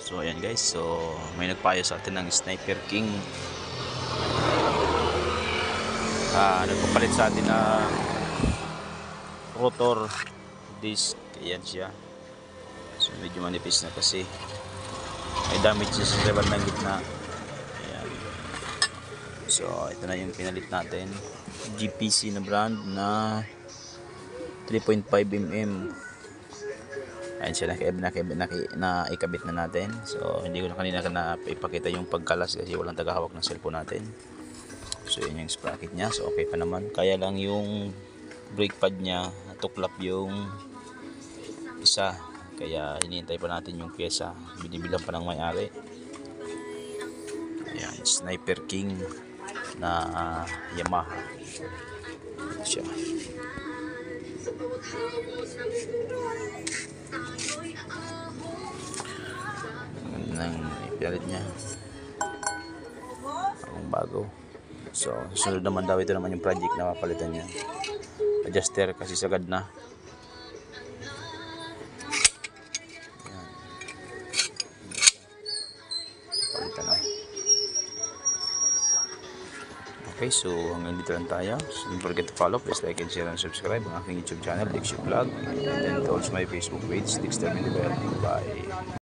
So ayan guys, so may nagpayo sa atin ng Sniper King. Nagpapalit sa atin na rotor disc. Ayan siya. So medyo manipis na kasi may damage sa level ng gitna. Ayan. So ito na yung pinalit natin, GPC na brand na 3.5 mm. Ayan siya, naikabit na natin. So hindi ko na kanina ipakita yung pagkalas kasi walang tagahawak ng cellphone natin. So yun yung sprocket nya, so okay pa naman. Kaya lang yung brake pad nya tuklap yung isa, kaya hinihintay pa natin yung pyesa. Binibilang pa ng may-ari. Ayan, Sniper King na Yamaha. Ayan siya. Nang ipilit niya ang bago. So susunod naman daw, ito naman yung project na papalitan niya, adjuster kasi sagad na. Ayan. Palitan na. Okay, so hanggang dito lang tayo. So don't forget to follow, please like and share and subscribe ang aking YouTube channel, Dixie Vlog, and then also my Facebook page, Dixter Medibel. Bye.